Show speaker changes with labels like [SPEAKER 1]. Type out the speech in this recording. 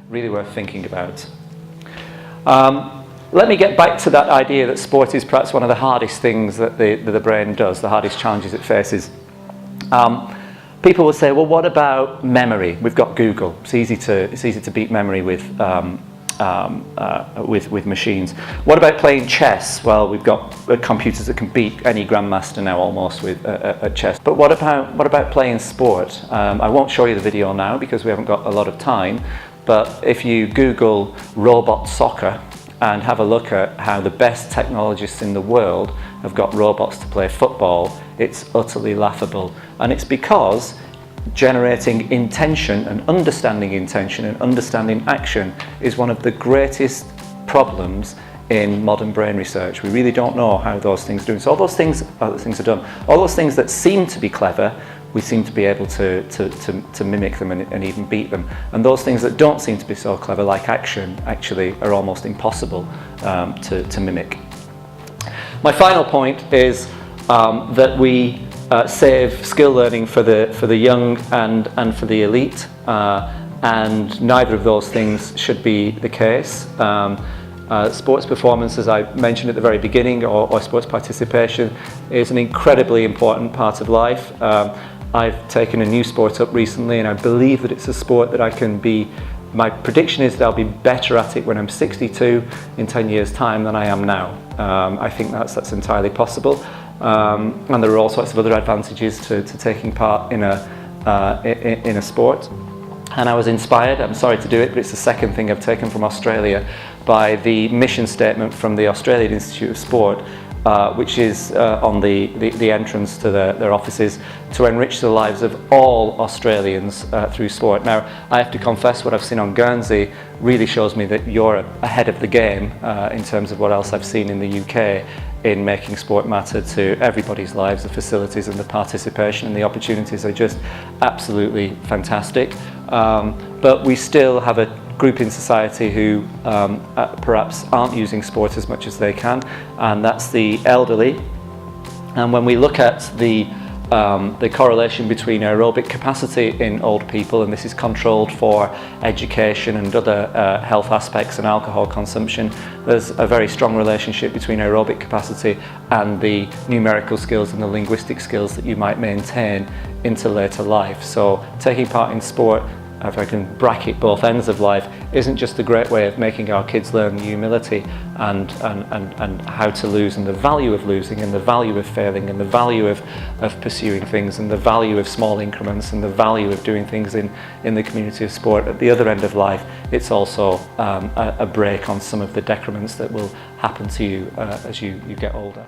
[SPEAKER 1] Really worth thinking about. Let me get back to that idea that sport is perhaps one of the hardest things that the brain does, the hardest challenges it faces. People will say, well, what about memory? We've got Google. It's easy to beat memory with machines. What about playing chess? Well, we've got computers that can beat any grandmaster now almost with chess. But what about playing sport? I won't show you the video now because we haven't got a lot of time. But if you Google robot soccer and have a look at how the best technologists in the world have got robots to play football, it's utterly laughable. And it's because generating intention and understanding action is one of the greatest problems in modern brain research. We really don't know how those things are doing. So all those things are done. All those things that seem to be clever, we seem to be able to mimic them and even beat them. And those things that don't seem to be so clever, like action, actually are almost impossible to mimic. My final point is that we save skill learning for the young and for the elite, and neither of those things should be the case. Sports performance, as I mentioned at the very beginning, or sports participation, is an incredibly important part of life. I've taken a new sport up recently, and I believe that it's a sport that I can be. My prediction is that I'll be better at it when I'm 62 in 10 years' time than I am now. I think that's entirely possible, and there are all sorts of other advantages to taking part in a sport. And I was inspired, I'm sorry to do it, but it's the second thing I've taken from Australia, by the mission statement from the Australian Institute of Sport, which is on the entrance to their offices, to enrich the lives of all Australians through sport. Now, I have to confess, what I've seen on Guernsey really shows me that you're ahead of the game in terms of what else I've seen in the UK in making sport matter to everybody's lives. The facilities and the participation and the opportunities are just absolutely fantastic. But we still have a group in society who perhaps aren't using sport as much as they can, and that's the elderly. And when we look at the correlation between aerobic capacity in old people, and this is controlled for education and other health aspects and alcohol consumption, there's a very strong relationship between aerobic capacity and the numerical skills and the linguistic skills that you might maintain into later life. So taking part in sport, if I can bracket both ends of life, isn't just a great way of making our kids learn humility and how to lose, and the value of losing, and the value of failing, and the value of pursuing things, and the value of small increments, and the value of doing things in the community of sport. At the other end of life, it's also a break on some of the decrements that will happen to you as you get older.